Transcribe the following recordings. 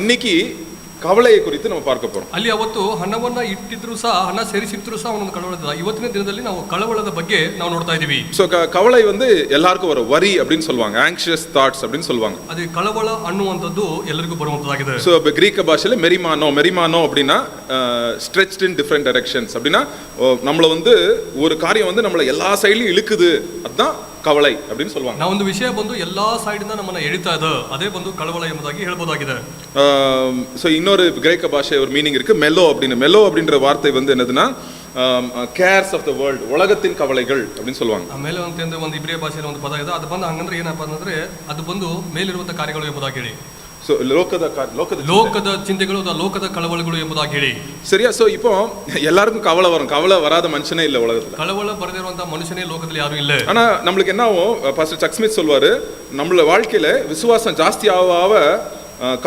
இன்னைக்கு ಕವಳೆಯ ಕುರಿತು ನಾವು பார்க்க போறோம். ಅಲ್ಲಿ ಅವತ್ತು ಹಣವನ್ನ ಇಟ್ಟಿದ್ರು ಸಹ ಹಣ ಸೇರಿಸಿದ್ರು ಸಹ ಅವನೊಂದು ಕಳವಳದ ಇವತ್ತಿನ ದಿನದಲ್ಲಿ ನಾವು ಕಳವಳದ ಬಗ್ಗೆ ನಾವು ನೋಡ್ತಾ ಇದೀವಿ. சோ கவலை வந்து எல்லாருக்கும் வரும். வரி அப்படினு சொல்வாங்க. anxious thoughts அப்படினு சொல்வாங்க. ಅದು ಕಳವಳ ಅನ್ನುವಂತದ್ದು ಎಲ್ಲರಿಗೂ ಬರುವಂತದಾಗಿದೆ. சோ கிரீக்க பாஷையில மெரிமானோ அப்படினா stretched in different directions அப்படினா நம்மள வந்து ஒரு காரியம் வந்து நம்மள எல்லா சைடுலயும் இழுக்குது. அதான் ಕವಳೆ அப்படின்னு சொல்வாங்க. ನಾವು ಒಂದು ವಿಷಯ ಬಂದು ಎಲ್ಲಾ ಸೈಡ್ ಇಂದ ನಮ್ಮನ್ನ ಎಳಿತಾ ಇದೆ, ಅದೇ ಬಂದು ಕಳವಳ ಎಂಬುದಾಗಿ ಹೇಳಬಹುದಾಗಿದೆ. சோ இன்னொரு கிரேக்க பாஷை ஒரு மீனிங் இருக்கு. மெலோ அப்படின்ற வார்த்தை வந்து என்னதுன்னா கேர்ஸ் ஆஃப் தி வேர்ல்ட், உலகத்தின் கவலைகள் அப்படின்னு சொல்லுவாங்க. ಮೆಲೋ ಅಂತ ಒಂದು ಇಬ್ರಿಯ ಭಾಷೆಯಲ್ಲಿ ಒಂದು ಪದ ಇದೆ. ಅದು ಬಂದು ಹಂಗಂದ್ರೆ ಏನಪ್ಪಾ ಅಂದ್ರೆ ಅದು ಬಂದು ಮೇಲಿರುವಂತ ಕಾರ್ಯಗಳು ಎಂಬುದಾಗಿ ಹೇಳಿ. சோ ಲೋಕದ ಚಿಂತೆಗಳು, ಲೋಕದ ಕಳವಳಗಳು ಎಂಬುದಾಗಿ ಹೇಳಿ. சரியா? சோ இப்போ எல்லாருக்கும் கவலை வரும். கவலை வராத மனுஷனே இல்ல உலகத்துல. ಕಳವಳ ಬರದಿರುವಂತ ಮನುಷ್ಯನೇ ಲೋಕದಲ್ಲಿ ಯಾರು ಇಲ್ಲ. ஆனா நமக்கு என்ன ஆகும், பாஸ்டர் சக் ஸ்மித் சொல்வாரு, நம்மள வாழ்க்கையில விசுவாசம் ஜாஸ்தி ஆக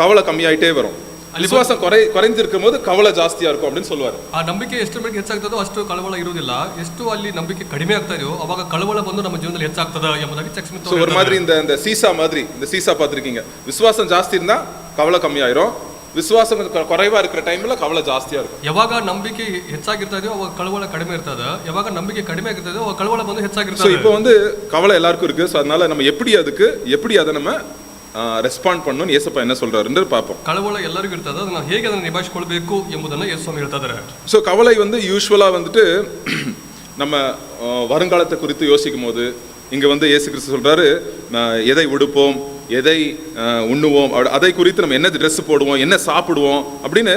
கவலை கம்மியாயிட்டே வரும். விசுவாசம் குறைஞ்சிருக்கும் போது கவலை ஜாஸ்தியா இருக்கும் அப்படின்னு சொல்லுவாரு. ಆ ನಂಬಿಕೆ ಎಷ್ಟು ಮಟ್ಟಿಗೆ ಹೆಚ್ಚಾಗ್ತದೋ ಅಷ್ಟು ಕಳವಳ ಇರುವುದಿಲ್ಲ. ಎಷ್ಟು ಅಲ್ಲಿ ನಂಬಿಕೆ ಕಡಿಮೆ ಆಗ್ತಾ ಇದೆಯೋ ಅವಾಗ ಕಳವಳ ಬಂದು ನಮ್ಮ ಜೀವನದಲ್ಲಿ ಹೆಚ್ಚಾಗ್ತದ ಎಂಬುದಾಗಿ ಚಕ್ ಸ್ಮಿತ್ ஒரு மாதிரி இந்த சீசா மாதிரி, இந்த சீசா பார்த்திருக்கீங்க. விசுவாசம் ஜாஸ்தி இருந்தா கவலை கம்மியாயிரும். விசுவாசம் குறைவா இருக்கிற டைம்ல கவலை ஜாஸ்தியா இருக்கும். ಯಾವಾಗ ನಂಬಿಕೆ ಹೆಚ್ಚಾಗಿರ್ತಾ ಇದೆಯೋ ಅವಾಗ ಕಳವಳ ಕಡಿಮೆ ಇರ್ತದೆ. ಯಾವಾಗ ನಂಬಿಕೆ ಕಡಿಮೆ ಆಗಿರ್ತದೆ ಅವಾಗ ಕಳವಳ ಬಂದು ಹೆಚ್ಚಾಗಿರ್ತದೆ. இப்போ வந்து கவலை எல்லாருக்கும் இருக்கு. சோ அதனால நம்ம எப்படி அதை நம்ம ரெஸ்பாண்ட் பண்ணனும் ஏசப்பா என்ன சொல்றாருன்னு பாப்போம். ಕಳವಳ ಎಲ್ಲರಿಗೂ ಇರ್ತದೆ, ಅದನ್ನ ಹೇಗೆ ಅದನ್ನ ನಿಭಾಯಿಸಿಕೊಳ್ಳಬೇಕು ಎಂಬುದನ್ನ ಯೇಸು ಹೇಳ್ತಾರೆ. சோ கவலை வந்து யூசுவலா வந்துட்டு நம்ம வருங்காலத்தை குறித்து யோசிக்கும் போது இங்க வந்து இயேசு கிறிஸ்து சொல்றாரு, எதை உடுப்போம், எதை உண்ணுவோம், அதை குறித்து நம்ம என்ன ட்ரெஸ் போடுவோம், என்ன சாப்பிடுவோம் அப்படின்னு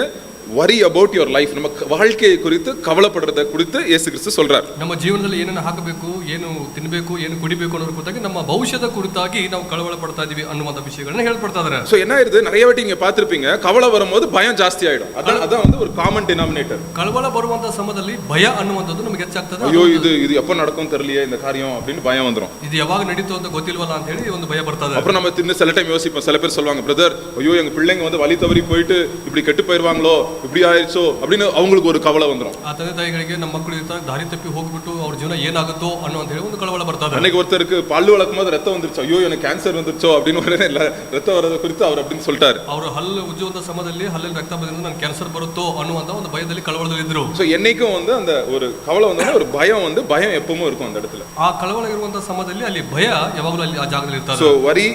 worry about your life, நம்ம வாழ்க்கையை குறித்து கவலைப்படுறத குறித்து இயேசு கிறிஸ்து சொல்றார். ನಮ್ಮ ಜೀವನದಲ್ಲಿ ಏನನ್ನ ಹಾಕಬೇಕು, ಏನು ತಿನ್ನಬೇಕು, ಏನು ಕುಡಿಬೇಕು ಅನ್ನೋದ್ರ ಕುರಿತಾಗಿ ನಮ್ಮ ಭವಿಷ್ಯದ ಕುರಿತಾಗಿ ನಾವು ಕಳವಳ ಪಡ್ತಾ ಇದೀವಿ ಅನ್ನುವಂತ ವಿಷಯಗಳನ್ನ ಹೇಳ್ಪಡ್ತಾ ಇದ್ದಾರೆ. சோ என்ன ஆயிருது, நிறைய வாட்டி நீங்க பாத்திருப்பீங்க, கவலை வரும்போது பயம் ಜಾಸ್ತಿ ஆயிடும். அதான் வந்து ஒரு காமன் டினாமினேட்டர். ಕಳವಳ ಬರುವಂತ ಸಮಯದಲ್ಲಿ ಭಯ ಅನ್ನುವಂತದ್ದು ನಮಗೆ ಹೆಚ್ಚಾಗ್ತದೆ. ಅಯ್ಯೋ ಇದು எப்ப நடக்கும் தெரியலையே இந்த காரியம் அப்படின்னு பயம் வந்துரும். ಇದು ಯಾವಾಗ ನಡೀತು ಅಂತ ಗೊತ್ತಿಲ್ವಲ್ಲ ಅಂತ ಹೇಳಿ ಒಂದು ಭಯ ಬರ್ತದೆ. அப்புறம் நம்ம சில டைம் யோசிப்போம். சில பேர் சொல்வாங்க, பிரதர் ஐயோ எங்க பிள்ளைங்க வந்து வழி தவறி போயிட்டு இப்படி கெட்டு போயிருவாங்களோ, இப்படி ஆயிடுச்சோ அப்படின்னு அவங்களுக்கு ஒரு கவலை வந்துரும். ಆ ತಂದೆ ತಾಯಿಗಳಿಗೆ ನಮ್ಮ ಮಕ್ಕಳು ಇರ್ತಾರೆ, ದಾರಿ ತಪ್ಪಿ ಹೋಗ್ಬಿಟ್ಟು ಅವ್ರ ಜೀವನ ಏನಾಗುತ್ತೋ ಅನ್ನೋ ಅಂತ ಹೇಳಿ ಒಂದು ಕಳವಳ ಬರ್ತದೆ. அன்னைக்கு ஒருத்தருக்கு பல்லு வளக்கும் போது ரத்தம் வந்துருச்சோ, ஐயோ எனக்கு கேன்சர் வந்துருச்சோ அப்படின்னு உடனே ரத்தம் வரத குறித்து அவர் அப்படின்னு சொல்லிட்டாரு. ಅವರು ಹಲ್ಲು ಉಜ್ಜುವಂತ ಸಮಯದಲ್ಲಿ ಹಲ್ಲಲ್ಲಿ ರಕ್ತ ಬಂದಿದ್ದು ನನಗೆ ಕ್ಯಾನ್ಸರ್ ಬರುತ್ತೋ ಅನ್ನುವಂತ ಒಂದು ಭಯದಲ್ಲಿ ಕಳವಳದಲ್ಲಿ ಇದ್ರು. சோ என்னைக்கும் வந்து அந்த ஒரு கவலை வந்தா ஒரு பயம் எப்பவும் இருக்கும் அந்த இடத்துல. ಆ ಕಳವಳ ಇರುವಂತ ಸಮಯದಲ್ಲಿ ಅಲ್ಲಿ ಭಯ ಯಾವಾಗಲೂ ಅಲ್ಲಿ ಆ ಜಾಗದಲ್ಲಿ ಇರ್ತದೆ. So worry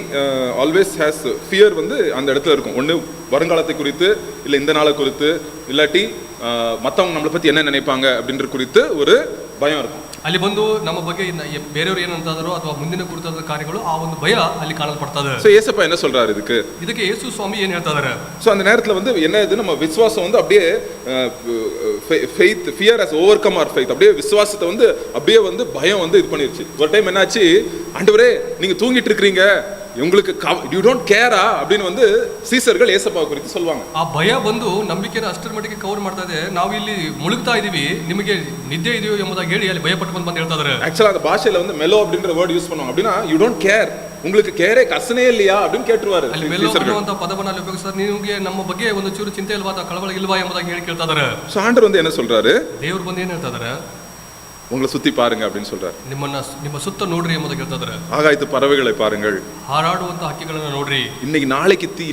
always has fear வந்து அந்த இடத்துல இருக்கும். ஒண்ணு வருங்காலத்தை குறித்து, இல்ல இந்த நாளை குறித்து, இல்லாட்டி மத்தவங்க நம்மளை பத்தி என்ன நினைப்பாங்க அப்படின்ற குறித்து ஒரு பயம் இருக்கும். ಅಲ್ಲಿ ಬಂದು ನಮ್ಮ ಬಗ್ಗೆ ಬೇರೆಯವರು ಏನಂತಾರೋ ಅಥವಾ ಮುಂದಿನ ಕುರಿತಾದ ಕಾರ್ಯಗಳು ಆ ಒಂದು ಭಯ ಅಲ್ಲಿ ಕಾಣಲ್ಪಡ್ತದೆ. சோ ஏசப்பா என்ன சொல்றாரு இதுக்கு ಯೇಸು ಸ್ವಾಮಿ ಏನ್ ಹೇಳ್ತಾ ಇದ್ದಾರೆ? சோ அந்த நேரத்துல வந்து என்ன இது, நம்ம விசுவாசம் வந்து அப்படியே faith fear has overcome our faith. அப்படியே விசுவாசத்தை வந்து அப்படியே வந்து பயம் வந்து இது பண்ணிருச்சு. ஒரு டைம் என்னாச்சு, ஆண்டவரே நீங்க தூங்கிட்டு இருக்கீங்க, உங்களுக்கு யூ டோன்ட் கேரா அப்படின்னு வந்து சீசர்கள் ஏசப்பா குறித்து சொல்வாங்க. ಆ ಭಯ ಬಂದು ನಂಬಿಕೆನ ಅಷ್ಟರ ಮಟ್ಟಿಗೆ ಕವರ್ ಮಾಡ್ತಾ ಇದೆ, ನಾವು ಇಲ್ಲಿ ಮುಳುಗ್ತಾ ಇದೀವಿ, ನಿಮಗೆ ನಿದ್ದೆ ಇದೆಯೋ ಎಂಬುದಾಗಿ ಹೇಳಿ ಅಲ್ಲಿ ಭಯ ಪಟ್ಕೊಂಡು ಬಂದು ಹೇಳ್ತಾ ಇದ್ದಾರೆ. ஆக்சுவலா அந்த பாஷையில வந்து மெலோ அப்படின்ற வேர்ட் யூஸ் பண்ணுவாங்க. அப்படின்னா யூ டோன்ட் கேர், உங்களுக்கு கேரே கசனே இல்லையா அப்படின்னு கேட்டுருவாரு. ಅಲ್ಲಿ ಮೆಲೋ ಅನ್ನುವಂತ ಪದವನ್ನ ಅಲ್ಲಿ ಉಪಯೋಗಿಸ್ತಾರೆ. ನಿಮಗೆ ನಮ್ಮ ಬಗ್ಗೆ ಒಂದು ಚೂರು ಚಿಂತೆ ಇಲ್ವಾ ಅಥವಾ ಕಳವಳ ಇಲ್ವಾ ಎಂಬುದಾಗಿ ಹೇಳಿ ಕೇಳ್ತಾ ಇದ್ದಾರೆ. சோ ஆண்டவர் வந்து என்ன சொல்றாரு, ದೇವರು ಬಂದು ಏನ್ ಹೇಳ್ತಾ ಇದ್ದಾರೆ, உங்களை சுத்தி பாருங்க அப்படின்னு சொல்றாரு. ನಿಮ್ಮ ಸುತ್ತ ನೋಡ್ರಿ ಎಂಬುದಾಗಿ ಹೇಳ್ತಾ ಇದ್ದಾರೆ. ஆகாயத்து பறவைகளை பாருங்கள், ಹಾರಾಡುವಂತ ಹಕ್ಕಿಗಳನ್ನ ನೋಡ್ರಿ,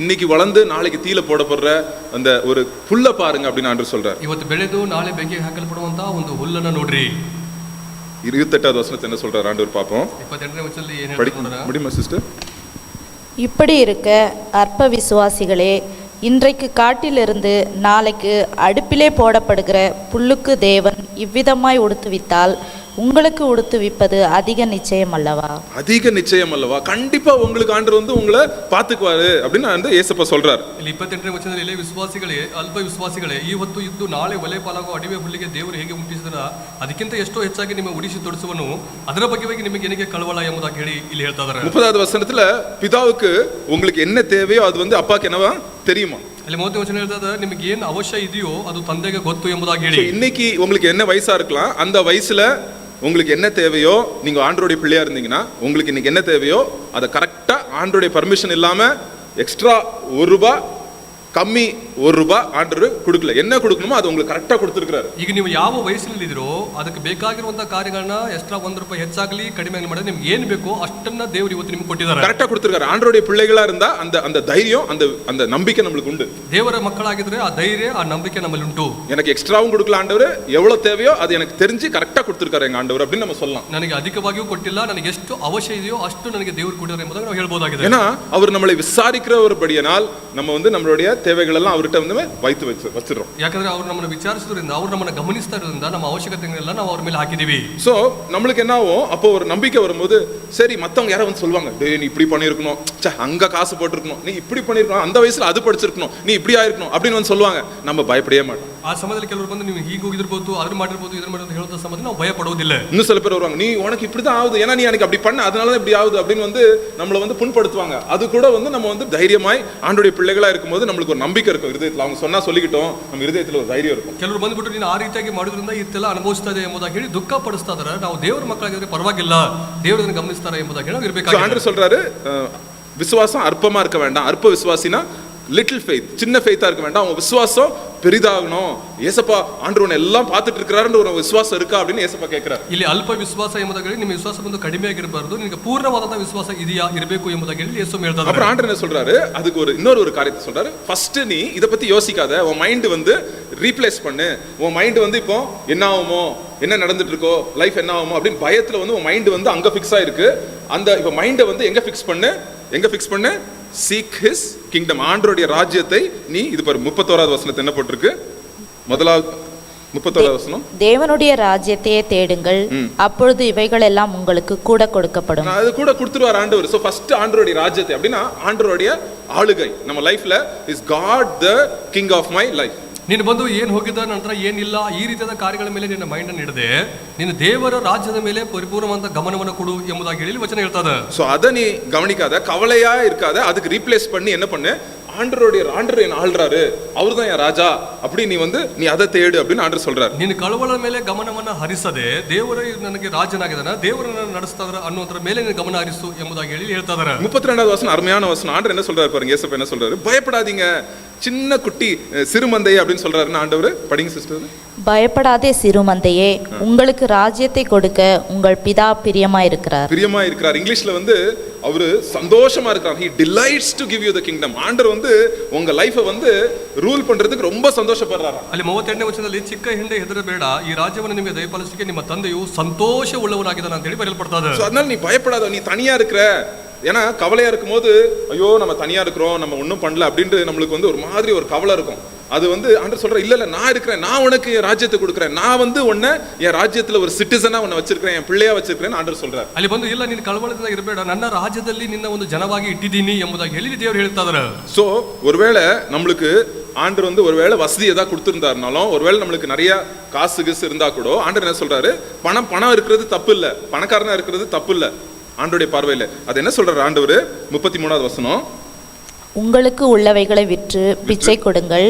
இன்னைக்கு வளர்ந்து நாளைக்கு தீல போடப்படுற அந்த ஒரு புல்ல பாருங்க அப்படின்னு ஆண்டவர் சொல்றாரு. ಇವತ್ತು ಬೆಳೆದು ನಾಳೆ ಬೆಂಕಿಗೆ ಹಾಕಲ್ಪಡುವಂತ ಒಂದು ಹುಲ್ಲನ್ನ ನೋಡ್ರಿ. 28வது வசனத்தை என்ன சொல்றாரு ஆண்டவர் பாப்போம். 28ನೇ ವಚನದಲ್ಲಿ ಏನು ಹೇಳ್ತಾರೆ முடியுமா சிஸ்டர்? இப்படி இருக்க அற்ப விசுவாசிகளே, இன்றைக்கு காட்டிலிருந்து நாளைக்கு அடுப்பிலே போடப்படுகிற புல்லுக்கு தேவன் இவ்விதமாய் உடுத்துவித்தால் உங்களுக்கு உடுத்துவிப்பது அதிக நிச்சயம் அல்லவா? அதிக நிச்சயம் அல்லவா? கண்டிப்பா உங்களுக்கு ஆண்டவர் வந்து உங்களை பாத்துக்குவாரு அப்படின்னு வந்து ஏசப்பா சொல்றாரு. ಇಲ್ಲಿ 28ನೇ ವಚನದಲ್ಲಿ ವಿಶ್ವಾಸಿಗಳೇ, ಅಲ್ಪ ವಿಶ್ವಾಸಿಗಳೇ, ಇವತ್ತು ಇದ್ದು ನಾಳೆ ಒಲೆ ಪಾಲಾಗುವ ಅಡಿವೆ ಹುಲ್ಲಿಗೆ ದೇವರು ಹೇಗೆ ಮುಟ್ಟಿಸಿದ್ರ ಅದಕ್ಕಿಂತ ಎಷ್ಟೋ ಹೆಚ್ಚಾಗಿ ನಿಮ್ಮ ಉಡಿಸಿ ತೊಡಿಸುವನು, ಅದರ ಬಗ್ಗೆ ನಿಮಗೆ ಏನಿಗೆ ಕಳವಳ ಎಂಬುದಾಗಿ ಹೇಳಿ ಇಲ್ಲಿ ಹೇಳ್ತಾ ಇದ್ದಾರೆ. 30வது வசனத்துல பிதாவுக்கு உங்களுக்கு என்ன தேவையோ அது வந்து அப்பாக்கு என்னவா தெரியுமா? ಅಲ್ಲಿ 30ನೇ ವಚನ ಹೇಳ್ತದೆ, ನಿಮಗೆ ಏನು ಅವಶ್ಯ ಇದೆಯೋ ಅದು ತಂದೆಗೆ ಗೊತ್ತು ಎಂಬುದಾಗಿ ಹೇಳಿ. இன்னைக்கு உங்களுக்கு என்ன வயசா இருக்கலாம், அந்த வயசுல உங்களுக்கு என்ன தேவையோ, நீங்க ஆண்டவருடைய பிள்ளையா இருந்தீங்கன்னா உங்களுக்கு இன்னைக்கு என்ன தேவையோ அதை கரெக்டா ஆண்டவருடைய பர்மிஷன் இல்லாம எக்ஸ்ட்ரா ₹1 கம்மி ₹1 ஆண்டவர் கொடுக்கல. என்ன கொடுக்கணுமோ அது உங்களுக்கு கரெக்டா கொடுத்துருக்காரு. ಈಗ ನೀವು ಯಾವ ವಯಸ್ಸಿನಲ್ಲಿ ಇದ್ದೀರೋ ಅದಕ್ಕೆ ಬೇಕಾಗಿರುವಂತಹ ಕಾರ್ಯಗಳನ್ನ ಎಕ್ಸ್ಟ್ರಾ ₹1 ಹೆಚ್ಚಾಗಲಿ ಕಡಿಮೆ ಆಗಲಿ ಮಾಡಿದ್ರೆ ನಿಮ್ಗೆ ಏನು ಬೇಕೋ ಅಷ್ಟನ್ನ ದೇವರು ಇವತ್ತು ನಿಮ್ಗೆ ಕೊಟ್ಟಿದ್ದಾರೆ. கரெக்டா கொடுத்துருக்காரு. ஆண்டவருடைய பிள்ளைகளா இருந்தா அந்த தைரியம் அந்த நம்பிக்கை நம்மளுக்கு உண்டு. ದೇವರ ಮಕ್ಕಳಾಗಿದ್ರೆ ಆ ಧೈರ್ಯ ಆ ನಂಬಿಕೆ ನಮ್ಮಲ್ಲಿ ಉಂಟು. எனக்கு எக்ஸ்ட்ராவும் கொடுக்கல ஆண்டவர், எவ்வளவு தேவையோ அது எனக்கு தெரிஞ்சு கரெக்டா கொடுத்துருக்காரு எங்க ஆண்டவர் அப்படின்னு நம்ம சொல்லலாம். ನನಗೆ ಅಧಿಕವಾಗಿಯೂ ಕೊಟ್ಟಿಲ್ಲ, ನನಗೆ ಎಷ್ಟು ಅವಶ್ಯ ಇದೆಯೋ ಅಷ್ಟು ನನಗೆ ದೇವರು ಕೊಟ್ಟಿದ್ದಾರೆ ಎಂಬುದಾಗಿ ನಾವು ಹೇಳ್ಬೋದಾಗಿದೆ. ஏன்னா அவர் நம்மளை விசாரிக்கிறவர்படியானால் நம்ம வந்து நம்மளுடைய தேவைகள் எல்லாம் அவர்கிட்ட வந்து வைத்து வச்சிடுறோம். ಯಾಕಂದ್ರೆ ಅವರು ನಮ್ಮನ್ನು ವಿಚಾರಿಸೋದ್ರಿಂದ ಅವರು ನಮ್ಮನ್ನು ಗಮನಿಸ್ತಾ ಇರೋದ್ರಿಂದ ನಮ್ಮ ಅವಶ್ಯಕತೆಗಳನ್ನೆಲ್ಲ ನಾವು ಅವ್ರ ಮೇಲೆ ಹಾಕಿದೀವಿ. சோ நம்மளுக்கு என்ன ஆகும், அப்போ ஒரு நம்பிக்கை வரும்போது சரி மத்தவங்க யாரோ வந்து சொல்லுவாங்க, டேய் நீ இப்படி பண்ணியிருக்கணும், அங்க காசு போட்டிருக்கணும், நீ இப்படி பண்ணியிருக்கணும், அந்த வயசுல அது படிச்சிருக்கணும், நீ இப்படி ஆயிருக்கணும் அப்படின்னு வந்து சொல்லுவாங்க. நம்ம பயப்படவே மாட்டோம். ಆ ಸಮಯದಲ್ಲಿ ಕೆಲವರು ಬಂದು ನೀವು ಹೀಗೆ ಹೋಗಿರ್ಬೋದು, ಅದನ್ನ ಮಾಡಿರ್ಬೋದು, ಇದನ್ನ ಮಾಡಿರ್ಬೋದು ಹೇಳೋದ್ರ ಸಮಯದಲ್ಲಿ ನಾವು ಭಯ ಪಡೋದಿಲ್ಲ. இன்னும் சில பேர் வருவாங்க, நீ உனக்கு இப்படிதான் ஆகுது, ஏன்னா நீ எனக்கு அப்படி பண்ண அதனால தான் இப்படி ஆகுது அப்படின்னு வந்து நம்மளை வந்து புண்படுத்துவாங்க. அது கூட வந்து நம்ம வந்து தைரியமாய் ஆண்டவருடைய பிள்ளைகளா இருக்கும்போது நம்மளுக்கு ஒரு நம்பிக்கை இருக்கும் இருதயத்துல. அவங்க சொன்னா சொல்லிக்கிட்டோம், நம்ம இருதயத்துல ஒரு தைரியம் இருக்கும். ಕೆಲವರು ಬಂದ್ಬಿಟ್ಟು ನೀನು ಆ ರೀತಿಯಾಗಿ ಮಾಡೋದ್ರಿಂದ ಇದೆಲ್ಲ ಅನುಭವಿಸ್ತಾ ಇದೆ ಎಂಬುದಾಗಿ ಹೇಳಿ ದುಃಖ ಪಡಿಸ್ತಾ ಇದ್ದಾರೆ. ನಾವು ದೇವರ ಮಕ್ಕಳಾಗಿದ್ರೆ ಪರವಾಗಿಲ್ಲ, ದೇವರನ್ನ ಗಮನಿಸ್ತಾರೆ ಎಂಬುದಾಗಿ ಹೇಳಿ ಇರಬೇಕು. ஆண்டவர் சொல்றாரு, விசுவாசம் அற்பமா இருக்க வேண்டாம். அற்ப விசுவாசினா லிட்டில் ஃபெய்த், சின்ன ஃபெய்த்தா இருக்க வேண்டாம். அவங்க விசுவாசம் பெரிதாகணும். ஏசப்பா ஆண்டவனை எல்லாம் பார்த்துட்டு இருக்கிறாருன்ற ஒரு விசுவாசம் இருக்கா அப்படின்னு ஏசப்பா கேட்கிறார். ಇಲ್ಲಿ ಅಲ್ಪ ವಿಶ್ವಾಸ ಎಂಬುದಾಗಿ ನಿಮ್ಮ ವಿಶ್ವಾಸ ಬಂದು ಕಡಿಮೆ ಆಗಿರಬಾರದು, ನಿಮಗೆ ಪೂರ್ಣವಾದಂತಹ ವಿಶ್ವಾಸ ಇದೆಯಾ ಇರಬೇಕು ಎಂಬುದಾಗಿ ಹೇಳಿ ಯೇಸು ಹೇಳ್ತಾರೆ. அப்புறம் ஆண்டவர் என்ன சொல்றாரு, அதுக்கு இன்னொரு காரியத்தை சொல்றாரு. ஃபர்ஸ்ட் நீ இத பத்தி யோசிக்காத, உன் மைண்ட் வந்து ரீப்ளேஸ் பண்ணு. உன் மைண்ட் வந்து இப்போ என்ன ஆகுமோ, என்ன நடந்துட்டு இருக்கோ, லைஃப் என்ன ஆகுமோ அப்படின்னு பயத்துல வந்து உன் மைண்ட் வந்து அங்க ஃபிக்ஸ் ஆயிருக்கு. அந்த இப்ப மைண்டை வந்து எங்க ஃபிக்ஸ் பண்ணு, சீக் ஹிஸ் கிங்டம், ஆண்டவருடைய ராஜ்யத்தை நீ. இது பாரு 31வது வசனத்தை என்ன போட்டிருக்கு, முதலாவது 31வது வசனம், தேவனுடைய ராஜ்யத்தையே தேடுங்கள், அப்பொழுது இவைகள் எல்லாம் உங்களுக்கு கூட கொடுக்கப்படும். அது கூட கொடுத்துருவார் ஆண்டவர். சோ ஃபர்ஸ்ட் ஆண்டவருடைய ராஜ்யத்தை அப்படின்னா ஆண்டவருடைய ஆளுகை நம்ம லைஃப்ல is God the king of my life. ನೀನು ಬಂದು ಏನು ಹೋಗಿದ್ದ ನಂತರ ಏನಿಲ್ಲ ಈ ರೀತಿಯಾದ ಕಾರ್ಯಗಳ ಮೇಲೆ ನಿನ್ನ ಮೈಂಡ್ ಅನ್ನು ಇಡದೆ ನೀನು ದೇವರ ರಾಜ್ಯದ ಮೇಲೆ ಪರಿಪೂರ್ಣವಾದ ಗಮನವನ್ನು ಕೊಡು ಎಂಬುದಾಗಿ ಹೇಳಿ ವಚನ ಹೇಳ್ತದೆ. சோ அத நீ கவனிக்காத, கவலையா இருக்காத, அதுக்கு ரீப்ளேஸ் பண்ணி என்ன பண்ணு, ஆண்டவர் என்ன ஆள்றாரு, அவர் தான் என் ராஜா, அப்படி நீ அதை தேடு அப்படின்னு ஆண்டவர் சொல்றாரு. ನೀನು ಕಳವಳದ ಮೇಲೆ ಗಮನವನ್ನ ಹರಿಸದೆ ದೇವರು ನನಗೆ ರಾಜನಾಗಿದ್ದಾನೆ, ದೇವರನ್ನ ನಡೆಸ್ತಾ ಇದ್ದಾರೆ ಅನ್ನೋದ್ರ ಮೇಲೆ ನೀನು ಗಮನ ಹರಿಸು ಎಂಬುದಾಗಿ ಹೇಳಿ ಹೇಳ್ತಾ ಇದ್ದಾರೆ. 32வது வசனம் அருமையான வசனம். ஆண்டவர் என்ன சொல்றாரு பாருங்க, இயேசு என்ன சொல்றாரு, பயப்படாதீங்க சின்ன குட்டி சிறுமந்தை அப்படின்னு சொல்றாருன்னு ஆண்டவர். படிங்க சிஸ்டர். பயப்படாதே சிறுமந்தையே, உங்களுக்கு ராஜ்யத்தை கொடுக்க உங்கள் பிதா பிரியமாயிருக்கிறார். இங்கிலீஷ்ல வந்து அவரு சந்தோஷமா இருக்கிறார். he delights to give you the kingdom. ஆண்டவர் வந்து உங்க லைஃபை வந்து ரூல் பண்றதுக்கு ரொம்ப சந்தோஷப்படுறாரு. ಅಲ್ಲಿ 38ನೇ ವಚನದಲ್ಲಿ ಚಿಕ್ಕ ಹಿಂಡೆ ಹೆದರಬೇಡ, ಈ ರಾಜ್ಯವನ್ನು ನಿಮಗೆ ದಯಪಾಲಿಸಲಿಕ್ಕೆ ನಿಮ್ಮ ತಂದೆಯು ಸಂತೋಷ ಉಳ್ಳವನಾಗಿದ್ದಾನೆ ಅಂತ ಹೇಳಿ ಬರೆಯಲ್ಪಡ್ತದೆ. அதனால நீ பயப்படாத, நீ தனியா இருக்கிற. ஏன்னா கவலையா இருக்கும் போது ஐயோ நம்ம தனியா இருக்கிறோம், நம்ம ஒன்றும் பண்ணல அப்படின்ட்டு நம்மளுக்கு வந்து ஒரு மாதிரி ஒரு கவலை இருக்கும். அது வந்து ஆண்டவர் சொல்ற, இல்ல நான் இருக்கிறேன், நான் உனக்கு என் ராஜ்யத்தை கொடுக்குறேன், நான் வந்து உன்னை என் ராஜ்யத்துல ஒரு சிட்டிசனா உன்னை வச்சிருக்கிறேன், என் பிள்ளையா வச்சிருக்கிறேன் ஆண்டவர் சொல்றாரு. ಅಲ್ಲಿ ಬಂದು ಇಲ್ಲ ನೀನು ಕಳವಳದಿಂದ ಇರಬೇಡ, ನನ್ನ ರಾಜ್ಯದಲ್ಲಿ ನಿನ್ನ ಒಂದು ಜನವಾಗಿ ಇಟ್ಟಿದ್ದೀನಿ ಎಂಬುದಾಗಿ ಹೇಳಿ ದೇವರು ಹೇಳ್ತಾ ಇದ್ದಾರೆ. சோ ஒருவேளை நம்மளுக்கு ஆண்டவர் வந்து ஒருவேளை வசதி ஏதாவது கொடுத்துருந்தாருனாலும், ஒருவேளை நம்மளுக்கு நிறைய காசு கிசு இருந்தா கூட ஆண்டவர் என்ன சொல்றாரு, பணம் இருக்கிறது தப்பு இல்ல, பணக்காரனா இருக்கிறது தப்பு இல்ல ஆண்டவருடைய பார்வையில. அது என்ன சொல்றாரு ஆண்டவர், 33வது வசனம், உங்களுக்கு உள்ளவைகளை விற்று பிச்சை கொடுங்கள்,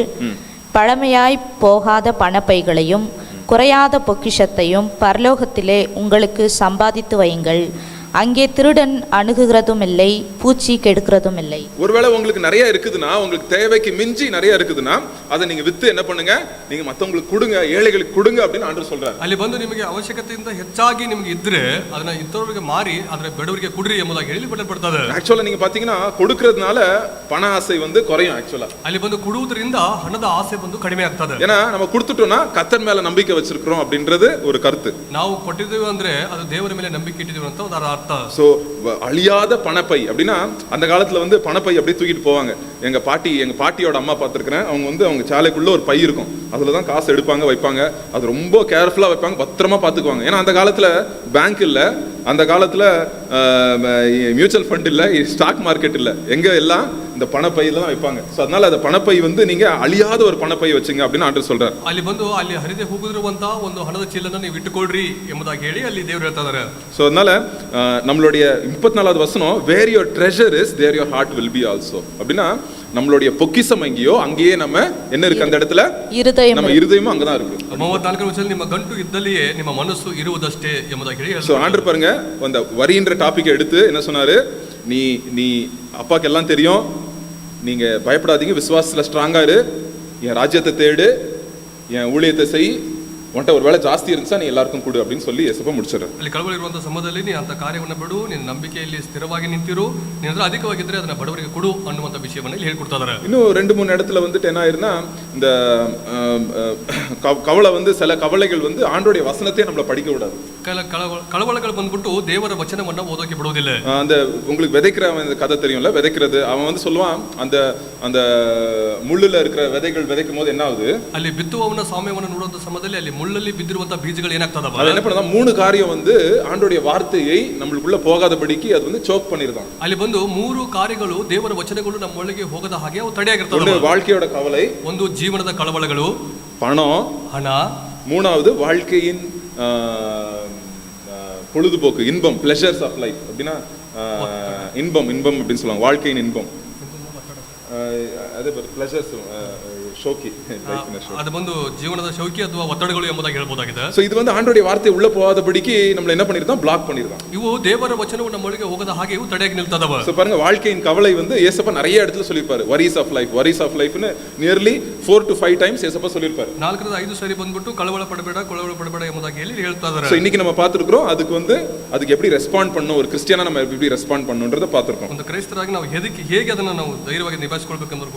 பழமையாய் போகாத பணப்பைகளையும் குறையாத பொக்கிஷத்தையும் பரலோகத்திலே உங்களுக்கு சம்பாதித்து வையுங்கள், அங்கே திருடன் அணுகுகிறதும் இல்லை, பூச்சி கெடுக்கிறதும் இல்லை. ஒருவேளை உங்களுக்கு நிறைய இருக்குதுன்னா, உங்களுக்கு தேவைக்கு மிஞ்சி நிறைய இருக்குதுன்னா, அதை நீங்க வித்து என்ன பண்ணுங்க, நீங்க மத்தவங்களுக்கு கொடுங்க, ஏழைகளுக்கு கொடுங்க அப்படின்னு ஆண்டவர் சொல்றாரு. ಅಲ್ಲಿ ಬಂದು ನಿಮಗೆ ಅವಶ್ಯಕತೆಯಿಂದ ಹೆಚ್ಚಾಗಿ ನಿಮಗೆ ಇದ್ರೆ ಅದನ್ನ ಇತರರಿಗೆ ಮಾರಿ ಅದರ ಬಡವರಿಗೆ ಕೊಡ್ರಿ ಎಂಬುದಾಗಿ ಹೇಳಿ ಬರೆಯಲ್ಪಡ್ತದೆ. ஆக்சுவலா நீங்க பாத்தீங்கன்னா கொடுக்கறதுனால பண ஆசை வந்து குறையும். ஆக்சுவலா ಅಲ್ಲಿ ಬಂದು ಕೊಡುವುದರಿಂದ ಹಣದ ಆಸೆ ಬಂದು ಕಡಿಮೆ ಆಗ್ತದೆ. ஏன்னா நம்ம கொடுத்துட்டோம்னா கர்த்தர் மேல நம்பிக்கை வச்சிருக்கிறோம் அப்படின்றது ஒரு கருத்து. ನಾವು ಕೊಟ್ಟಿದ್ದೇವೆ ಅಂದ್ರೆ ಅದು ದೇವರ ಮೇಲೆ ನಂಬಿಕೆ ಇಟ್ಟಿದ್ದೇವೆ ಅಂತ ಒಂದು ಅರ್ಥ. சோ அழியாத பணப்பை அப்படின்னா அந்த காலத்துல வந்து பணப்பை அப்படியே தூக்கிட்டு போவாங்க. எங்க பாட்டியோட அம்மா பார்த்திருக்கிறேன். அவங்க வந்து அவங்க சாலைக்குள்ள ஒரு பை இருக்கும், அதுலதான் காசு எடுப்பாங்க வைப்பாங்க. அது ரொம்ப கேர்ஃபுல்லா வைப்பாங்க, பத்திரமா பாத்துக்குவாங்க. ஏன்னா அந்த காலத்துல பேங்க் இல்ல, அந்த காலத்துல மியூச்சுவல் ஃபண்ட் இல்ல, ஸ்டாக் மார்க்கெட் இல்ல, எங்க எல்லாம் இந்த பணப்பையில தான் வைப்பாங்க. சோ அதனால அந்த பணப்பை வந்து நீங்க அழியாத ஒரு பணப்பை வச்சுங்க அப்படின்னு ஆண்டவர் சொல்றாரு. ಅಲ್ಲಿ ಬಂದು ಅಲ್ಲಿ ಹರಿದೆ ಹೋಗುತ್ತಿರುವಂತ ಒಂದು ಹಣದ ಚೀಲನ ನೀವು ಇಟ್ಟುಕೊಳ್ಳ್ರಿ ಎಂಬುದಾಗಿ ಹೇಳಿ ಅಲ್ಲಿ ದೇವರು ಹೇಳ್ತಾ ಇದ್ದಾರೆ. சோ அதனால நம்மளுடைய 34வது வசனம், where your treasure is there your heart will be also. அப்படின்னா நம்மளுடைய பொக்கிஷம் எங்கேயோ அங்கேயே நம்ம என்ன இருக்கு, அந்த இடத்துல நம்ம இருதயமும் அங்கதான் இருக்கு. 34ನೇ ವಚನದಲ್ಲಿ ನಿಮ್ಮ ಗಂಟು ಇದ್ದಲ್ಲಿಯೇ ನಿಮ್ಮ ಮನಸ್ಸು ಇರುವುದಷ್ಟೇ ಎಂಬುದಾಗಿ ಹೇಳಿ. சோ ஆண்டவர் பாருங்க அந்த வரின்ற டாபிக் எடுத்து என்ன சொன்னாரு, நீ அப்பாக்கு எல்லாம் தெரியும், நீங்க பயப்படாதீங்க, விசுவாசத்துல ஸ்ட்ராங்கா இரு, என் ராஜ்யத்தை தேடு, என் ஊழியத்தை செய், உன்கிட்ட ஒரு வேலை ಜಾಸ್ತಿ இருந்துச்சா நீ எல்லாருக்கும் கொடு அப்படின்னு சொல்லி ಯೇಸಪ್ಪ முடிச்சிடுறாரு. ಅಲ್ಲಿ ಕಳವಳ ಇರುವಂತಹ ಸಮಯದಲ್ಲಿ ನೀ ಅಂತ ಕಾರ್ಯವನ್ನು ಬಿಡು, ನಿನ್ನ ನಂಬಿಕೆಯಲ್ಲಿ ಸ್ಥಿರವಾಗಿ ನಿಂತಿರು, ನಿನ್ನ ಅಧಿಕವಾಗಿದ್ರೆ ಅದನ್ನ ಬಡವರಿಗೆ ಕೊಡು ಅನ್ನುವಂಥ ವಿಷಯವನ್ನು ಇಲ್ಲಿ ಹೇಳ್ಕೊಡ್ತಾ ಇದ್ದಾರೆ. இன்னும் 2-3 இடத்துல வந்துட்டு என்ன ஆயிருன்னா, இந்த கவலை வந்து சில கவலைகள் வந்து ஆண்டோடைய வசனத்தையே நம்மள படிக்க விடாது. ಕಳವಳಗಳು ಬಂದ್ಬಿಟ್ಟು ದೇವರ ವಚನವನ್ನ ಓದೋಕೆ ಬಿಡುವುದಿಲ್ಲ. அந்த உங்களுக்கு விதைக்கிறவன் கதை தெரியும்ல, விதைக்கிறது அவன் வந்து சொல்லுவான், அந்த அந்த முள்ளுல இருக்கிற விதைகள் விதைக்கும் போது என்ன ஆகுது, ಅಲ್ಲಿ ಬಿತ್ತುವವನ ಸಾಮ್ಯವನ್ನು ನೋಡುವಂತ ಸಮಯದಲ್ಲಿ ಅಲ್ಲಿ ಮುಳ್ಳಲ್ಲಿ ಬಿದ್ದಿರುವಂತ ಬೀಜಗಳು ಏನಾಗ್ತದವ, அது என்ன பண்ணுதா, 3 காரியம் வந்து ஆண்டோடைய வார்த்தையை நம்மளுக்குள்ள போகாதபடிக்கு அது வந்து சோக் பண்ணிருதான். ಅಲ್ಲಿ ಬಂದು 3 ಕಾರ್ಯಗಳು ದೇವರ ವಚನಗಳು ನಮ್ಮ ಒಳಗೆ ಹೋಗದ ಹಾಗೆ ಅವು ತಡೆಯಾಗಿರ್ತವೆ. ಒಂದು வாழ்க்கையோட கவலை, ಒಂದು ಜೀವನದ ಕಳವಳಗಳು, பணம், ಹಣ, மூணாவது வாழ்க்கையின் பொழுதுபோக்கு, இன்பம், பிளஷர்ஸ் ஆஃப் லைஃப். அப்படின்னா இன்பம் இன்பம் அப்படின்னு சொல்லுவாங்க, வாழ்க்கையின் இன்பம், அதே பிளஷர்ஸ், ஷோக்கி, ಅದು ಬಂದು ಜೀವನದ ಶೌಕಿ ಅಥವಾ ಒತ್ತಡಗಳು ಎಂಬುದಾಗಿ ಹೇಳ್ಬೋದಾಗಿದೆ. சோ இது வந்து ஆண்டோடைய வார்த்தை உள்ள போகாதபடிக்கு நம்மள என்ன பண்ணிருந்தோம், பிளாக் பண்ணிருந்தோம். ಇವು ದೇವರ ವಚನವು ನಮ್ಮ ಒಳಗೆ ಹೋಗದ ಹಾಗೆ ಇವು ತಡೆಯಾಗಿ ನಿಲ್ತದವ. சோ பாருங்க, வாழ்க்கையின் கவலை வந்து இயேசப்பா நிறைய இடத்துல சொல்லிருப்பாரு. Worries of life, worries of லைஃப்னு நியர்லி 4 to 5 டைம்ஸ் இயேசப்பா சொல்லிருப்பாரு. 4-5 ಸರಿ ಬಂದ್ಬಿಟ್ಟು ಕಳವಳ ಪಡಬೇಡ ಎಂಬುದಾಗಿ ಹೇಳಿ ಹೇಳ್ತಾ ಇದ್ದಾರೆ. சோ இன்னைக்கு நம்ம பாத்துக்கிறோம், அதுக்கு எப்படி ரெஸ்பாண்ட் பண்ணணும், ஒரு கிறிஸ்டியனா நம்ம எப்படி ரெஸ்பாண்ட் பண்ணணும்ன்றத பாத்துறோம். ಒಂದು ಕ್ರೈಸ್ತರಾಗಿ ನಾವು ಹೇಗೆ ಅದನ್ನ ನಾವು ಧೈರ್ಯವಾಗಿ ನಿಭಾಯಿಸಿಕೊಳ್ಳಬೇಕೆಂದು